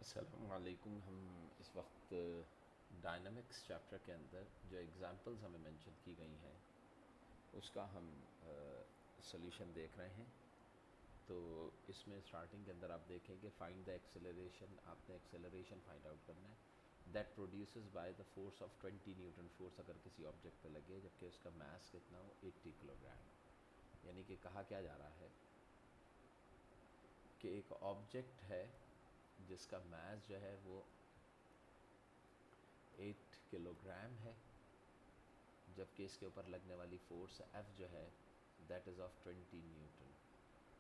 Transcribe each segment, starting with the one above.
अस्सलामुअलैकुम। हम इस वक्त डायनामिक्स चैप्टर के अंदर जो एग्ज़ाम्पल्स हमें मेंशन की गई हैं उसका हम सॉल्यूशन देख रहे हैं। तो इसमें स्टार्टिंग के अंदर आप देखेंगे फाइंड द एक्सेलरेशन, आपने एक्सेलरेशन फाइंड आउट करना है that produces by the force of 20 newton force अगर किसी ऑब्जेक्ट पे लगे जबकि उसका मास कितना हो 80 किलोग्राम। यानी कि कहा क्या जा रहा है कि एक ऑब्जेक्ट है जिसका मास जो है वो 8 किलोग्राम है जबकि इसके ऊपर लगने वाली फोर्स F जो है दैट इज़ ऑफ 20 न्यूटन।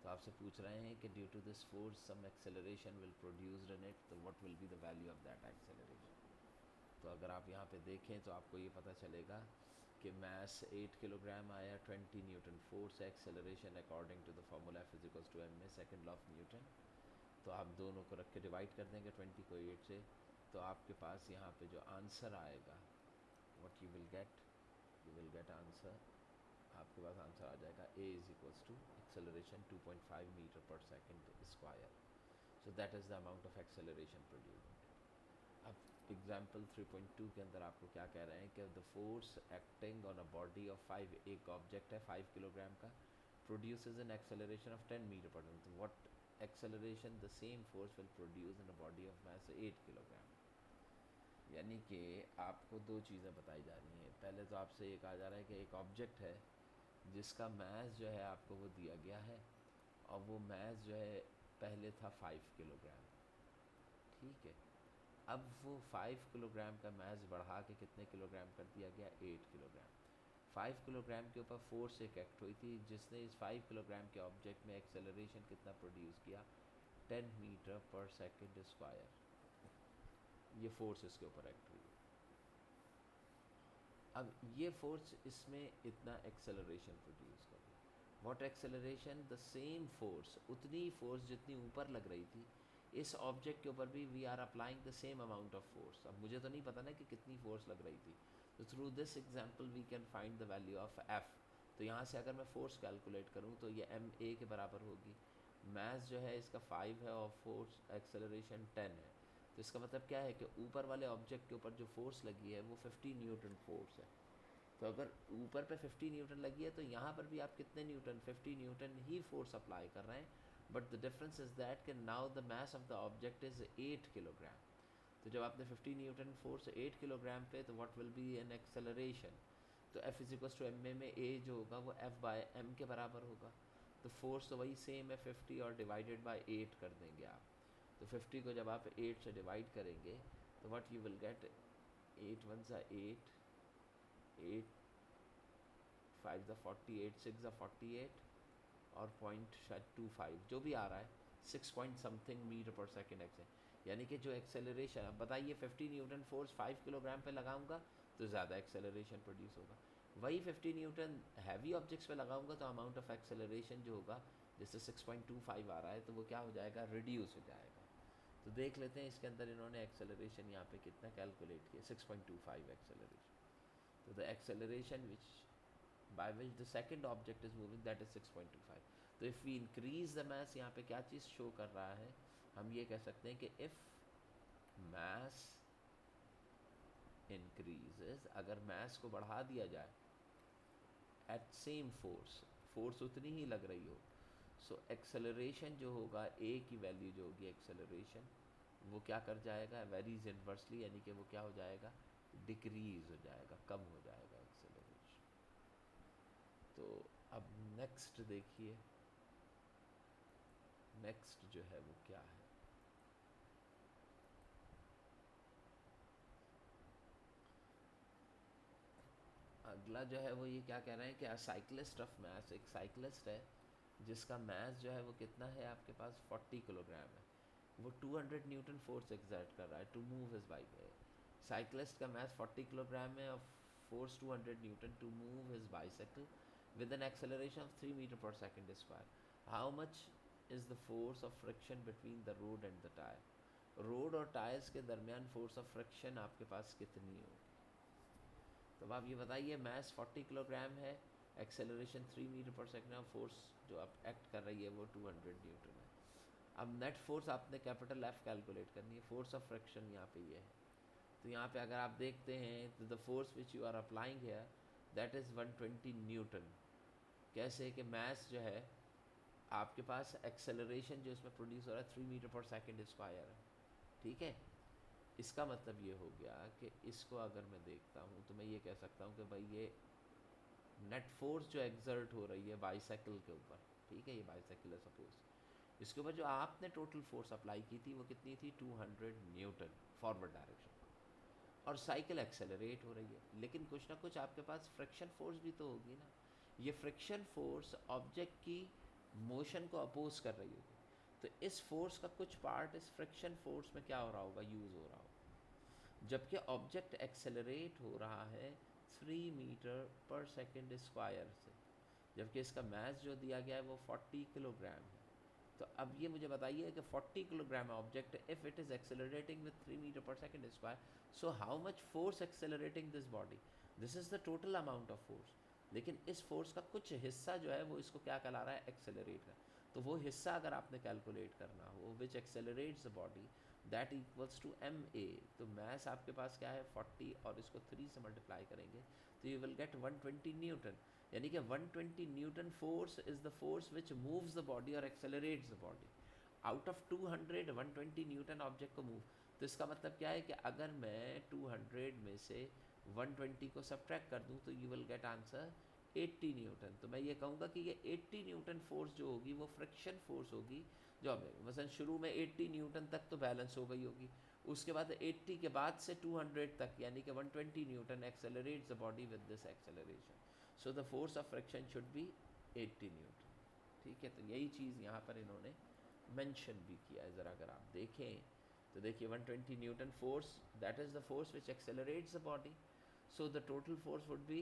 तो आपसे पूछ रहे हैं कि due to this force some acceleration will produced in it, तो what will be the value of that acceleration. तो अगर आप यहाँ पे देखें तो आपको ये पता चलेगा कि मास 8 किलोग्राम आया, 20 न्यूटन फोर्स है, acceleration according to the formula F is equals to M में सेकेंड लॉ ऑफ न्यूटन। तो आप दोनों को रख के डिवाइड कर देंगे 20 को 8 से, तो आपके पास यहाँ पे जो आंसर आएगा what you will get answer, आपके पास आंसर आ जाएगा A is equals to acceleration 2.5 metre per second square. So that is the amount of acceleration produced. अब एग्जाम्पल 3.2 के अंदर आपको क्या कह रहे हैं कि the force acting on a body of 5, एक ऑब्जेक्ट है 5 किलोग्राम का, produces an acceleration of 10 metre per second. What acceleration the same force will produce in a body of mass 8 kilogram. यानी कि आपको दो चीज़ें बताई जा रही हैं। पहले तो आपसे ये कहा जा रहा है कि एक ऑब्जेक्ट है जिसका मास जो है आपको वो दिया गया है और वो मास जो है पहले था 5 किलोग्राम, ठीक है। अब वो 5 किलोग्राम का मास बढ़ा के कितने किलोग्राम कर दिया गया, 8 किलोग्राम। 5 किलोग्राम के ऊपर फोर्स एक एक्ट हुई थी जिसने इस 5 किलोग्राम के ऑब्जेक्ट में एक्सेलरेशन कितना प्रोड्यूस किया, 10 मीटर पर सेकेंड स्क्वायर। ये फोर्स इसके ऊपर एक्ट हुई। अब ये फोर्स इसमें इतना एक्सेलरेशन प्रोड्यूस कर रही है। What acceleration, the same force, उतनी फोर्स जितनी ऊपर लग रही थी इस ऑब्जेक्ट के ऊपर भी we are applying the same amount of force. अब मुझे तो नहीं पता ना कि कितनी फोर्स लग रही थी, तो through this example we can find the value of F. तो यहाँ से अगर मैं फोर्स कैलकुलेट करूँ तो ये एम ए के बराबर होगी। मास जो है इसका 5 है और फोर्स एक्सेलरेशन 10 है। तो इसका मतलब क्या है कि ऊपर वाले ऑब्जेक्ट के ऊपर जो फोर्स लगी है वो 50 न्यूटन फोर्स है। तो अगर ऊपर पे 50 न्यूटन लगी है तो यहाँ पर भी आप कितने न्यूटन, 50 न्यूटन ही फोर्स अप्लाई कर रहे हैं। But the difference is that कि now the mass of the object is 8 kilogram. तो जब आपने 50 न्यूटन फोर्स 8 किलोग्राम पे, तो what will be an acceleration. तो F is equals to M में ए जो होगा वो एफ बाय एम के बराबर होगा। तो फोर्स तो वही सेम है 50 और डिवाइडेड बाय 8 कर देंगे आप। तो 50 को जब आप 8 से डिवाइड करेंगे तो what you will gate, 8 one सा 8, 8 5 ज़ा 48, 6 ज़ा 48 और पॉइंट शायद 25 जो भी आ रहा है, 6 point something metre per second x है। यानी कि जो एक्सेलरेशन, अब बताइए 50 न्यूटन फोर्स 5 किलोग्राम पे लगाऊंगा तो ज़्यादा एक्सेलरेशन प्रोड्यूस होगा। वही 50 न्यूटन हैवी ऑब्जेक्ट्स पे लगाऊंगा तो अमाउंट ऑफ एक्सेलरेशन जो होगा, जैसे 6.25 आ रहा है तो वो क्या हो जाएगा, रिड्यूस हो जाएगा। तो देख लेते हैं इसके अंदर इन्होंने एक्सेलरेशन यहाँ पे कितना कैलकुलेट किया, 6.25 एक्सेलरेशन। तो the acceleration which by which the second object is moving that is 6.25. तो if we increase the mass, यहाँ पे क्या चीज़ शो कर रहा है, हम ये कह सकते हैं कि if mass increases, अगर mass को बढ़ा दिया जाए at same force, force उतनी ही लग रही हो, so acceleration जो होगा a की वैल्यू जो होगी एक्सेलरेशन वो क्या कर जाएगा, वेरीज इन्वर्सली, यानी कि वो क्या हो जाएगा, डिक्रीज हो जाएगा, कम हो जाएगा एक्सेलरेशन। तो अब नेक्स्ट देखिए, नेक्स्ट जो है वो क्या है। अगला जो है वो ये क्या कह रहे हैं कि अ साइक्लिस्ट ऑफ मास, एक साइक्लिस्ट है जिसका मास जो है वो कितना है आपके पास 40 किलोग्राम है। वो 200 न्यूटन फोर्स एक्सर्ट कर रहा है to move his bike. Cyclist का मास 40 किलोग्राम है और force 200 newton to move his bicycle with an acceleration of 3 metre per second square. How much is the force of friction between the road and the tyre. Road और tyres के दरमियान force of friction आपके पास कितनी होगी। तो अब आप ये बताइए, मास 40 किलोग्राम है, एक्सेलरेशन 3 मीटर पर सेकेंड है, फोर्स जो आप एक्ट कर रही है वो 200 न्यूटन है। अब नेट फोर्स आपने कैपिटल एफ कैलकुलेट करनी है, फोर्स ऑफ फ्रिक्शन यहाँ पे ये है। तो यहाँ पे अगर आप देखते हैं तो the force which you are applying here that is 120 newton. कैसे कि मास जो है आपके पास, एक्सेलरेशन जो इसमें प्रोड्यूस हो रहा है 3 मीटर पर सेकेंड स्क्वायर है, ठीक है। इसका मतलब ये हो गया कि इसको अगर मैं देखता हूँ तो मैं ये कह सकता हूँ कि भाई ये नेट फोर्स जो एग्जर्ट हो रही है बाईसाइकिल के ऊपर, ठीक है, ये बाईसाइकिल है सपोज, इसके ऊपर जो आपने टोटल फोर्स अप्लाई की थी वो कितनी थी, 200 न्यूटन फॉरवर्ड डायरेक्शन, और साइकिल एक्सेलरेट हो रही है। लेकिन कुछ ना कुछ आपके पास फ्रिक्शन फोर्स भी तो होगी ना। ये फ्रिक्शन फोर्स ऑब्जेक्ट की मोशन को अपोज कर रही होगी, तो इस फोर्स का कुछ पार्ट इस फ्रिक्शन फोर्स में क्या हो रहा होगा, यूज़ हो रहा होगा। जबकि ऑब्जेक्ट एक्सेलरेट हो रहा है 3 मीटर पर सेकेंड स्क्वायर से, जबकि इसका मास जो दिया गया है वो 40 किलोग्राम है। तो अब ये मुझे बताइए कि 40 kilogram object if it is accelerating with 3 metre per second square, so how much force accelerating this body, this is the total amount of force. लेकिन इस फोर्स का कुछ हिस्सा जो है वो इसको क्या कहला रहा है, एक्सेलरेट कर। तो वो हिस्सा अगर आपने कैलकुलेट करना हो which accelerates the body, that equals to M A. तो मैस आपके पास क्या है 40 और इसको 3 से मल्टीप्लाई करेंगे तो यू विल गेट 120 न्यूटन। यानी कि 120 newton force is the force which moves the body और accelerates the body. Out of 200 120 newton object को मूव। तो इसका मतलब क्या है कि अगर मैं 200 में से 120 को सब्ट्रैक्ट कर दूं तो you will get answer 80 Newton. तो मैं ये कहूँगा कि ये 80 न्यूटन फोर्स जो होगी वो फ्रिक्शन फोर्स होगी। जो मसलन शुरू में 80 न्यूटन तक तो बैलेंस हो गई होगी, उसके बाद 80 के बाद से 200 तक यानी कि 120 Newton accelerates the body with this acceleration. So the force of friction should be 80 Newton, ठीक है। तो यही चीज़ यहाँ पर इन्होंने मेंशन भी किया है। ज़रा अगर आप देखें तो देखिए 120 newton force, that is the force which accelerates the body, so the total force would be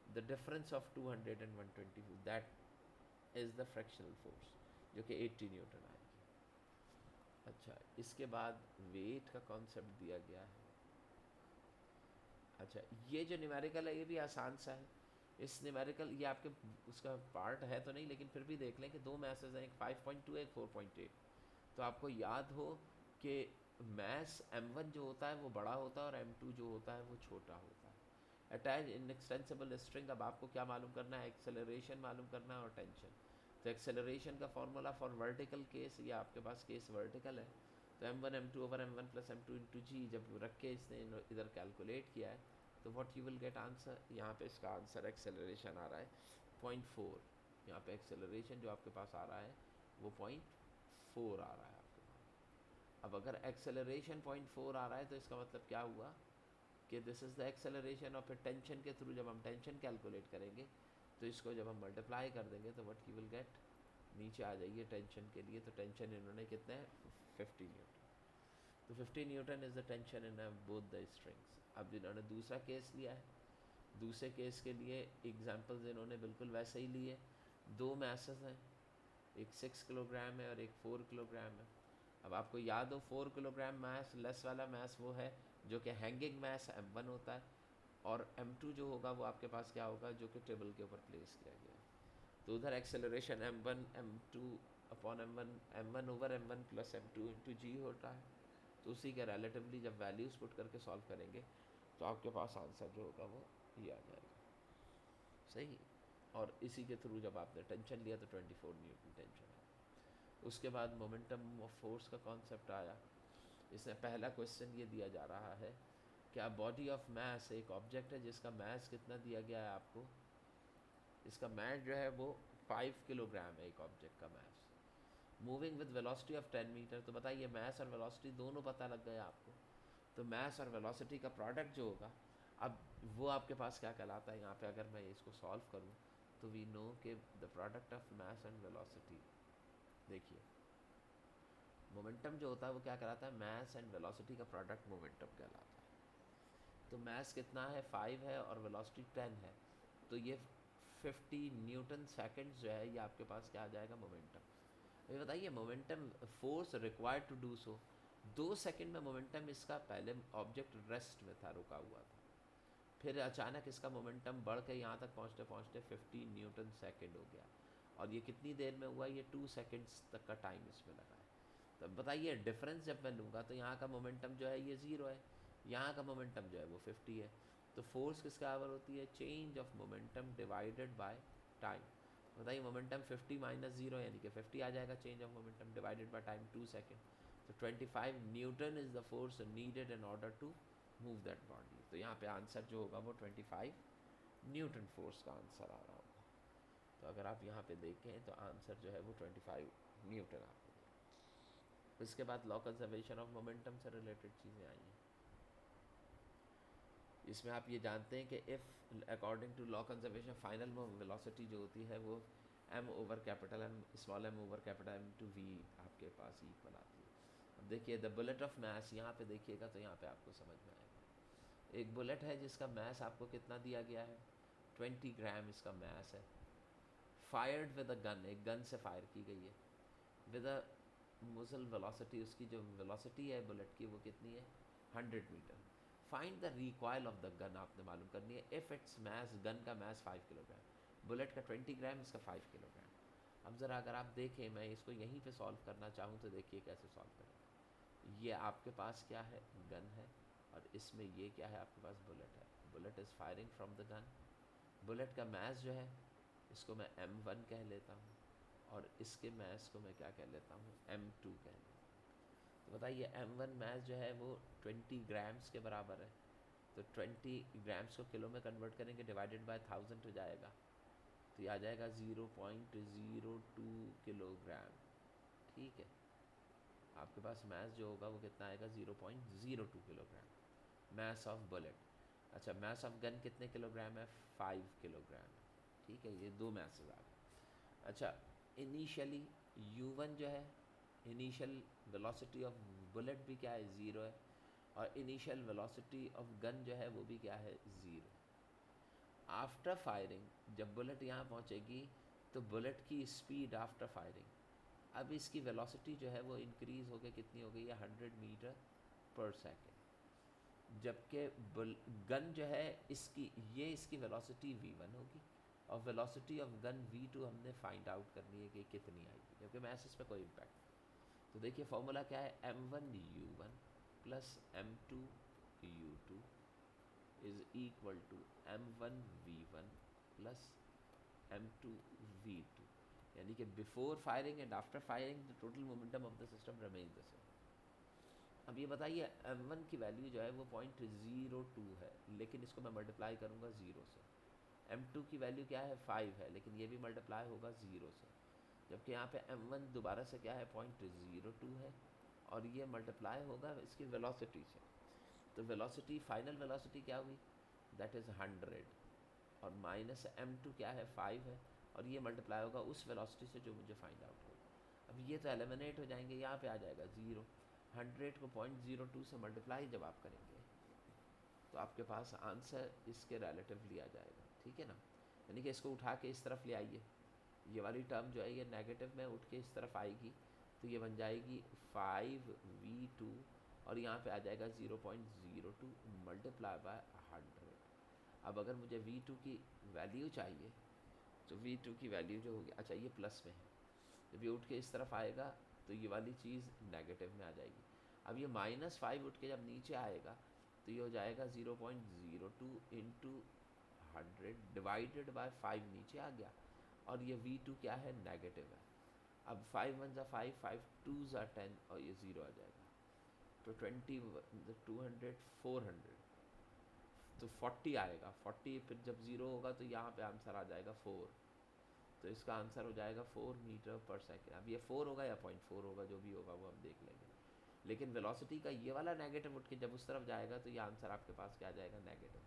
the difference of 200 and 120, that is the fractional force जो कि 80 न्यूटन आएगी। अच्छा, इसके बाद वेट का कॉन्सेप्ट दिया गया है। अच्छा, ये जो न्यूमेरिकल है ये भी आसान सा है। इस न्यूमेरिकल ये आपके उसका पार्ट है तो नहीं, लेकिन फिर भी देख लें कि दो मैसेज हैं, एक 5.2 एक 4.8। तो आपको याद हो कि मैस m1 जो होता है वो बड़ा होता है और m2 जो होता है वो छोटा होता है। अटैच इन एक्सटेंसिबल स्ट्रिंग, अब आपको क्या मालूम करना है, एक्सेलरेशन मालूम करना है और टेंशन। तो एक्सेलरेशन का फॉर्मूला फॉर वर्टिकल केस, ये आपके पास केस वर्टिकल है, तो m1 m2 over m1 plus m2 into जी जब रख के इसने इधर कैलकुलेट किया है तो what you will get answer, यहाँ पे इसका आंसर एक्सेलरेशन आ रहा है 0.4। यहाँ पे एक्सेलरेशन जो आपके पास आ रहा है वो 0.4 आ रहा है आपके पास। अब अगर एक्सेलरेशन 0.4 आ रहा है तो इसका मतलब क्या हुआ कि दिस इज़ द एक्सेलरेशन, और फिर टेंशन के थ्रू जब हम टेंशन कैलकुलेट करेंगे तो इसको जब हम मल्टीप्लाई कर देंगे तो व्हाट यू विल गेट, नीचे आ जाइए टेंशन के लिए, तो टेंशन इन्होंने कितने है 50 न्यूटन। तो 50 Newton is the tension in both the strings. अब इन्होंने दूसरा केस लिया है, दूसरे केस के लिए एग्जांपल्स इन्होंने बिल्कुल वैसे ही लिए। दो मैसेस हैं, एक 6 किलोग्राम है और एक 4 किलोग्राम है। अब आपको याद हो 4 किलोग्राम मैस लेस वाला मैस वो है जो कि हैंगिंग मैस m1 होता है, और m2 जो होगा वो आपके पास क्या होगा, जो कि टेबल के ऊपर प्लेस किया गया है। तो उधर acceleration m1 m2 upon m1 over m1 plus m2 into g होता है। तो उसी के रिलेटिवली जब वैल्यूज़ पुट करके सॉल्व करेंगे तो आपके पास आंसर जो होगा वो ये आ जाएगा, सही। और इसी के थ्रू जब आपने टेंशन लिया तो 24 न्यूटन टेंशन है। उसके बाद मोमेंटम ऑफ फोर्स का कॉन्सेप्ट आया। इसमें पहला क्वेश्चन ये दिया जा रहा है कि अ बॉडी ऑफ मास, एक ऑब्जेक्ट है जिसका मास कितना दिया गया है आपको, इसका मास जो है वो 5 किलोग्राम है एक ऑब्जेक्ट का mass, moving with velocity of 10 metre. तो बताइए मास और वेलोसिटी दोनों पता लग गया आपको, तो मास और वेलोसिटी का प्रोडक्ट जो होगा, अब वो आपके पास क्या कहलाता है। यहाँ पे अगर मैं इसको सॉल्व करूँ तो वी नो कि the product of mass and velocity, देखिए मोमेंटम जो होता है वो क्या कहलाता है, मास एंड वेलोसिटी का प्रोडक्ट मोमेंटम कहलाता है। तो मास कितना है 5 है और वेलोसिटी 10 है, तो ये 50 न्यूटन सेकेंड्स जो है ये आपके पास क्या आ जाएगा, मोमेंटम। ये बताइए momentum force required to do so, 2 second में मोमेंटम इसका, पहले ऑब्जेक्ट रेस्ट में था, रुका हुआ था, फिर अचानक इसका मोमेंटम बढ़ के यहाँ तक पहुँचते पहुँचते 50 न्यूटन सेकंड हो गया, और ये कितनी देर में हुआ, ये 2 सेकंड्स तक का टाइम इसमें लगा है। तो बताइए डिफरेंस जब मैं लूँगा तो यहाँ का मोमेंटम जो है ये 0 है, यहाँ का मोमेंटम जो है वो 50 है। तो फोर्स किसके बराबर होती है? Change of momentum divided by time. बताइए मोमेंटम 50 माइनस 0 यानी कि 50 आ जाएगा, change of momentum divided by time 2 second. तो 25 newton is the force needed in order to move that body. तो यहाँ पे आंसर जो होगा वो 25 न्यूटन फोर्स का आंसर आ रहा होगा। तो अगर आप यहाँ पे देखें तो आंसर जो है वो 25 न्यूटन आपको। इसके बाद लॉ कंजर्वेशन ऑफ मोमेंटम से रिलेटेड चीज़ें आई हैं। इसमें आप ये जानते हैं कि if according to law conservation final velocity जो होती है वो m over capital M small m over capital M two v आपके पास इक्वल आती है। अब देखिए द बुलेट ऑफ मैस, यहाँ पे देखिएगा तो यहाँ पे आपको समझ में आएगा। एक बुलेट है जिसका मैस आपको कितना दिया गया है? 20 ग्राम इसका मैस है। फायर्ड विद अ गन, एक गन से फायर की गई है। विद अ मुजल वेलोसिटी, उसकी जो वेलोसिटी है बुलेट की वो कितनी है? 100 metre. Find the recoil of the gun आपने मालूम करनी है। इफ़ इट्स मैस, गन का मैस 5 किलोग्राम, बुलेट का 20 ग्राम, इसका 5 किलोग्राम। अब ज़रा अगर आप देखें, मैं इसको यहीं पे सॉल्व करना चाहूँ तो देखिए कैसे सॉल्व करें। ये आपके पास क्या है? गन है, और इसमें ये क्या है? आपके पास बुलेट है। Bullet is firing from the gun. Bullet का मैस जो है इसको मैं m1 कह लेता हूँ, और इसके मैस को मैं क्या कह लेता हूँ? m2 कह लेता हूँ। तो बताइए m1 मैस जो है वो 20 ग्राम्स के बराबर है। तो 20 ग्राम्स को किलो में कन्वर्ट करेंगे, डिवाइडेड बाय 1000 हो जाएगा। तो ये आ जाएगा 0.02 किलोग्राम। ठीक है, आपके पास मैस जो होगा वो कितना आएगा? 0.02 किलोग्राम मैस ऑफ बुलेट। अच्छा, मैस ऑफ गन कितने किलोग्राम है? 5 किलोग्राम। ठीक है, ये दो मैसेज आ गए। अच्छा, इनिशियली u1 जो है, इनिशियल वेलोसिटी ऑफ बुलेट भी क्या है? 0 है, और इनिशियल वेलोसिटी ऑफ गन जो है वो भी क्या है? 0। आफ्टर फायरिंग जब बुलेट यहाँ पहुँचेगी तो बुलेट की स्पीड आफ्टर फायरिंग, अब इसकी वेलोसिटी जो है वो इंक्रीज़ होकर कितनी हो गई है? 100 मीटर पर सेकेंड। जबकि गन जो है इसकी, ये इसकी वेलोसिटी v1 होगी, और वेलोसिटी ऑफ गन v2 हमने फाइंड आउट करनी है कि कितनी आएगी, जबकि मैसेज पे कोई इम्पैक्ट। तो देखिए फॉर्मूला क्या है? m1u1 plus m2u2 is equal to m1v1 plus m2v2, यानी कि before firing and after firing the total momentum of the system remain the same. अब ये बताइए m1 की वैल्यू जो है वो 0.02 है, लेकिन इसको मैं मल्टीप्लाई करूँगा 0 से। m2 की वैल्यू क्या है? 5 है, लेकिन ये भी मल्टीप्लाई होगा 0 से। जबकि यहाँ पे m1 दोबारा से क्या है? 0.02 है, और ये मल्टीप्लाई होगा इसकी वेलोसिटी से। तो वेलोसिटी, फाइनल वेलोसिटी क्या हुई? दैट इज़ 100, और माइनस m2 क्या है? 5 है, और ये मल्टीप्लाई होगा उस वेलोसिटी से जो मुझे फाइंड आउट होगा। अब ये तो एलिमिनेट हो जाएंगे, यहाँ पे आ जाएगा 0। 100 को 0.02 से मल्टीप्लाई जब आप करेंगे तो आपके पास आंसर इसके रिलेटिवली आ जाएगा। ठीक है ना, यानी कि इसको उठा के इस तरफ ले आइए, ये वाली टर्म जो है ये नेगेटिव में उठ के इस तरफ आएगी, तो ये बन जाएगी 5v2, और यहाँ पे आ जाएगा 0.02 मल्टीप्लाई बाय 100। अब अगर मुझे v2 की वैल्यू चाहिए तो v2 की वैल्यू जो होगी, अच्छा ये प्लस में है, जब ये उठ के इस तरफ आएगा तो ये वाली चीज़ नेगेटिव में आ जाएगी। अब ये -5 उठ के जब नीचे आएगा तो ये हो जाएगा 0.02 इंटू 100 डिवाइडेड बाय 5 नीचे आ गया, और ये v2 क्या है? नेगेटिव है। अब 5 1 ज़ा 5, 5 2 ज़ा 10, और ये 0 आ जाएगा। तो 20 200 400, तो 40 आएगा। 40 फिर जब 0 होगा तो यहाँ पे आंसर आ जाएगा 4। तो इसका आंसर हो जाएगा 4 मीटर पर सेकेंड। अब ये 4 होगा या 0.4 होगा, जो भी होगा वो हम देख लेंगे, लेकिन वेलोसिटी का ये वाला नेगेटिव उठ के जब उस तरफ जाएगा तो ये आंसर आपके पास क्या आ जाएगा? नेगेटिव।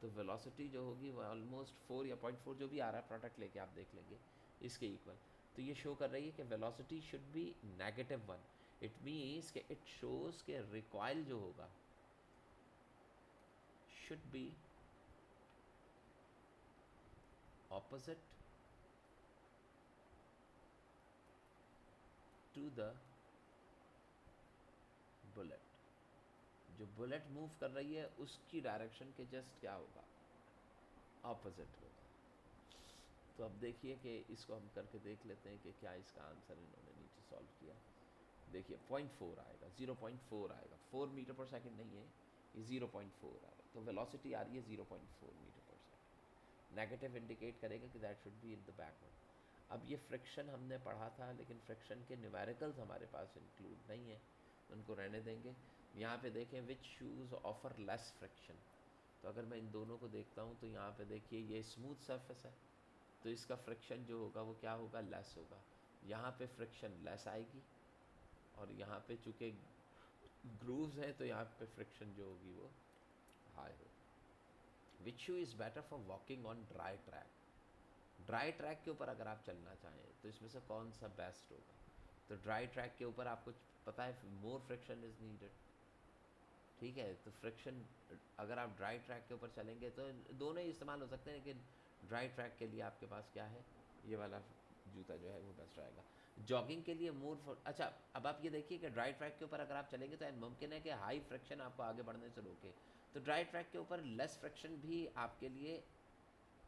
तो वेलोसिटी जो होगी वो ऑलमोस्ट 4 या 0.4 जो भी आ रहा है, प्रोडक्ट लेके आप देख लेंगे, इसके इक्वल। तो ये शो कर रही है कि velocity should be -1। It means कि इट शोज़ के रिकॉइल जो होगा should be opposite to the bullet. जो बुलेट मूव कर रही है उसकी डायरेक्शन के जस्ट क्या होगा? ऑपोजिट होगा। तो अब देखिए कि इसको हम करके देख लेते हैं कि क्या इसका आंसर इन्होंने नीचे सॉल्व किया। देखिए 0.4 आएगा, 0.4 आएगा, 4 मीटर पर सेकंड नहीं है, ये 0.4 आएगा। तो वेलोसिटी आ रही है 0.4 मीटर पर सेकंड। नेगेटिव इंडिकेट करेगा कि that should be in the backward. अब ये फ्रिक्शन हमने पढ़ा था, लेकिन फ्रिक्शन के न्यूमेरिकल्स हमारे पास इंक्लूड नहीं है, उनको रहने देंगे। यहाँ पे देखें विच शूज़ ऑफर लेस फ्रिक्शन। तो अगर मैं इन दोनों को देखता हूँ तो यहाँ पे देखिए ये स्मूथ सरफेस है, तो इसका फ्रिक्शन जो होगा वो क्या होगा, लेस होगा। यहाँ पे फ्रिक्शन लेस आएगी, और यहाँ पे चूँकि ग्रूव्स हैं तो यहाँ पे फ्रिक्शन जो होगी वो हाई होगी। Which shoe is better for walking on dry track. Dry track के ऊपर अगर आप चलना चाहें तो इसमें से कौन सा बेस्ट होगा। तो ड्राई ट्रैक के ऊपर आपको पता है मोर फ्रिक्शन इज़ नीडेड, ठीक है। तो फ्रिक्शन अगर आप ड्राई ट्रैक के ऊपर चलेंगे तो दोनों ही इस्तेमाल हो सकते हैं, लेकिन ड्राई ट्रैक के लिए आपके पास क्या है, ये वाला जूता जो है वो बेस्ट रहेगा। जॉगिंग के लिए अच्छा, अब आप ये देखिए कि ड्राई ट्रैक के ऊपर अगर आप चलेंगे तो मुमकिन है कि हाई फ्रिक्शन आपको आगे बढ़ने से रोके। तो ड्राई ट्रैक के ऊपर लेस फ्रिक्शन भी आपके लिए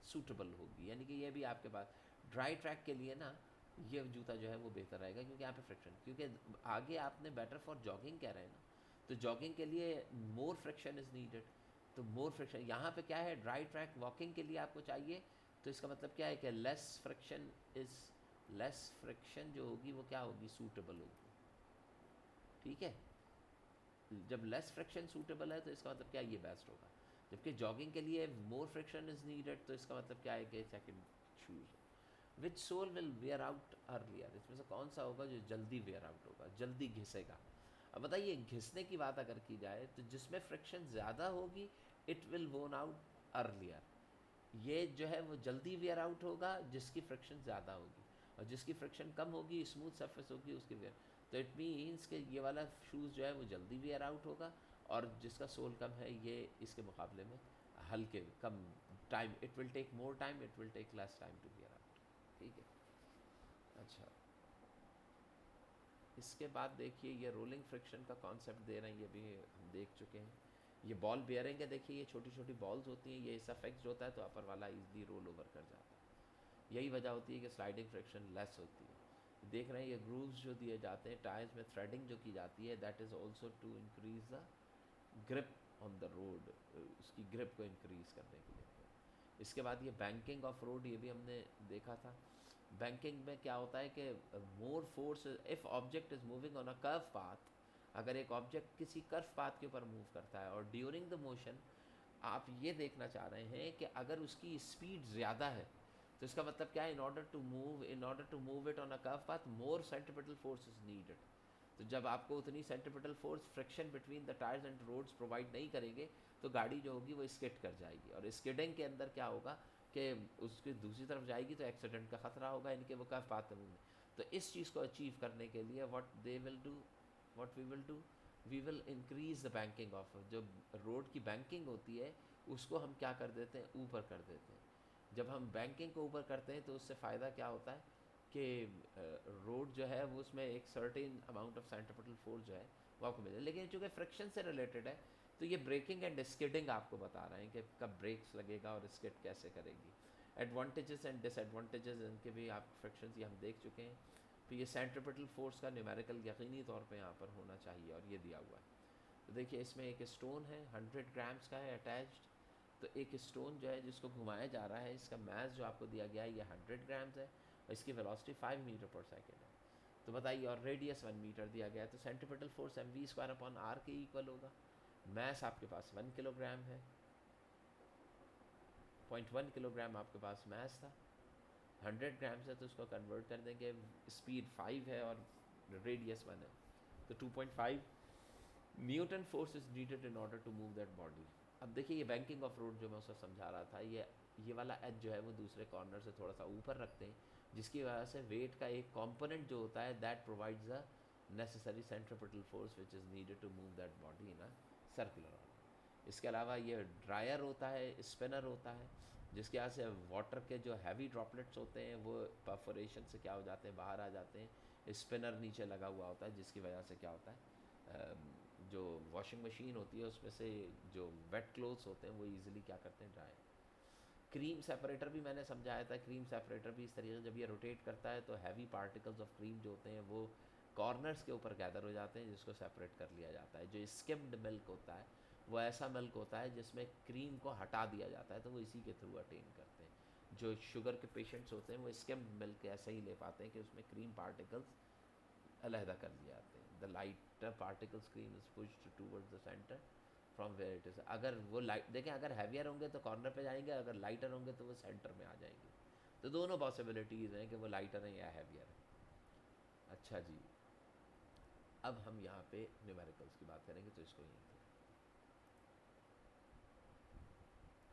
सूटेबल होगी, यानी कि ये भी आपके पास ड्राई ट्रैक के लिए ना ये जूता जो है वो बेहतर रहेगा, क्योंकि यहाँ पे फ्रिक्शन, क्योंकि आगे आपने बेटर फॉर जॉगिंग कह रहे हैं ना, तो जॉगिंग के लिए मोर फ्रिक्शन इज़ नीडेड। तो मोर फ्रिक्शन यहाँ पे क्या है, ड्राई ट्रैक वॉकिंग के लिए आपको चाहिए, तो इसका मतलब क्या है कि लेस फ्रिक्शन जो होगी वो क्या होगी, सूटेबल होगी, ठीक है। जब लेस फ्रिक्शन सूटेबल है तो इसका मतलब क्या है, ये बेस्ट होगा। जबकि जॉगिंग के लिए मोर फ्रिक्शन इज़ नीडेड, तो इसका मतलब क्या है कि second shoes. Which sole will wear out earlier. इसमें से कौन सा होगा जो जल्दी वेयर आउट होगा, जल्दी घिसेगा। अब बताइए, घिसने की बात अगर की जाए तो जिसमें फ्रिक्शन ज़्यादा होगी इट विल वोन आउट अर्लियर। ये जो है वो जल्दी वेयर आउट होगा जिसकी फ्रिक्शन ज़्यादा होगी, और जिसकी फ्रिक्शन कम होगी, स्मूथ सरफेस होगी, उसकी वेयर। तो इट मीन्स कि ये वाला शूज़ जो है वो जल्दी वेयर आउट होगा, और जिसका सोल कम है ये इसके मुकाबले में हल्के कम time, it will take more time, it will take less time to wear out, ठीक है। अच्छा, इसके बाद देखिए ये रोलिंग फ्रिक्शन का कॉन्सेप्ट दे रहे हैं, ये भी हम देख चुके हैं। ये बॉल बेयरिंग है, देखिए ये छोटी छोटी बॉल्स होती हैं, ये ऐसा फिक्स्ड होता है तो अपर वाला इजली रोल ओवर कर जाता है। यही वजह होती है कि स्लाइडिंग फ्रिक्शन लेस होती है। देख रहे हैं ये ग्रूव्स जो दिए जाते हैं, टायर्स में थ्रेडिंग जो की जाती है, that is also to increase the grip on the road, उसकी ग्रिप को इंक्रीज़ करने के लिए। इसके बाद ये बैंकिंग ऑफ रोड, ये भी हमने देखा था। बैंकिंग में क्या होता है कि more force if object is moving on a curve path, अगर एक ऑब्जेक्ट किसी कर्व पाथ के ऊपर मूव करता है और ड्यूरिंग द मोशन आप ये देखना चाह रहे हैं कि अगर उसकी स्पीड ज़्यादा है, तो इसका मतलब क्या है, in order to move it on a curve path more centripetal force is needed. तो जब आपको उतनी centripetal force friction between the tyres and roads provide नहीं करेंगे तो गाड़ी जो होगी वो स्किड कर जाएगी, और स्किडिंग के अंदर क्या होगा कि उसकी दूसरी तरफ जाएगी तो एक्सीडेंट का खतरा होगा, इनके वो कर्व पाथ में। तो इस चीज़ को अचीव करने के लिए what we will increase the banking of, जो रोड की बैंकिंग होती है उसको हम क्या कर देते हैं, ऊपर कर देते हैं। जब हम बैंकिंग को ऊपर करते हैं तो उससे फ़ायदा क्या होता है कि रोड जो है वो उसमें एक certain amount of centripetal force जो है वो आपको मिले। लेकिन चूँकि फ्रिक्शन से रिलेटेड है तो ये ब्रेकिंग एंड स्किडिंग आपको बता रहे हैं कि कब ब्रेक्स लगेगा और स्किड कैसे करेगी। एडवांटेजेस एंड डिसएडवांटेजेस इनके भी आप फ्रिक्शन ये हम देख चुके हैं। तो ये सेंट्रीपिटल फोर्स का न्यूमेरिकल यकीनी तौर पे यहाँ पर होना चाहिए, और ये दिया हुआ है। तो देखिए इसमें एक स्टोन है 100 ग्राम्स का है अटैच्ड। तो एक स्टोन जो है जिसको घुमाया जा रहा है, इसका मास जो आपको दिया गया है ये 100 ग्राम्स है, और इसकी वेलोसिटी 5 मीटर पर सेकेंड है। तो बताइए, और रेडियस 1 मीटर दिया गया है, तो सेंट्रीपिटल फोर्स mv² के इक्वल होगा। मास आपके पास 1 किलोग्राम है, 0.1 किलोग्राम आपके पास मास था। 100 ग्राम्स है तो उसको कन्वर्ट कर देंगे, स्पीड 5 है और रेडियस 1 है, तो 2.5 newton force is needed in order to move that body. अब देखिए ये बैंकिंग ऑफ रोड जो मैं उसको समझा रहा था, ये वाला एज जो है वो दूसरे कॉर्नर से थोड़ा सा ऊपर रखते हैं, जिसकी वजह से वेट का एक कंपोनेंट जो होता है that provides the necessary centripetal force which is needed to move that body in a circular order. इसके अलावा ये ड्रायर होता है, स्पिनर होता है, जिसके वजह से वाटर के जो हैवी ड्रॉपलेट्स होते हैं वो परफोरेशन से क्या हो जाते हैं, बाहर आ जाते हैं। स्पिनर नीचे लगा हुआ होता है, जिसकी वजह से क्या होता है, जो वॉशिंग मशीन होती है उसमें से जो वेट क्लोथ्स होते हैं वो इजीली क्या करते हैं, ड्राई। क्रीम सेपरेटर भी मैंने समझाया था, क्रीम सेपरेटर भी इस तरीके से जब ये रोटेट करता है तो हैवी पार्टिकल्स ऑफ क्रीम जो होते हैं वो कॉर्नर्स के ऊपर गैदर हो जाते हैं, जिसको सेपरेट कर लिया जाता है। जो स्किम्ड मिल्क होता है वो ऐसा मिल्क होता है जिसमें क्रीम को हटा दिया जाता है, तो वो इसी के थ्रू अटेन करते हैं। जो शुगर के पेशेंट्स होते हैं वो स्किम्ड मिल्क ऐसे ही ले पाते हैं कि उसमें क्रीम पार्टिकल्स अलहदा कर दिए जाते हैं। The lighter particles cream is pushed towards the centre from where it is. अगर वो लाइट देखें, अगर हैवियर होंगे तो कॉर्नर पे जाएंगे, अगर लाइटर होंगे तो वो सेंटर में आ जाएंगे। तो दोनों पॉसिबिलिटीज़ हैं कि वो लाइटर हैं या हैवियर हैं। अच्छा जी, अब हम यहाँ पे न्यूमेरिकल्स की बात करेंगे, तो इसको यहीं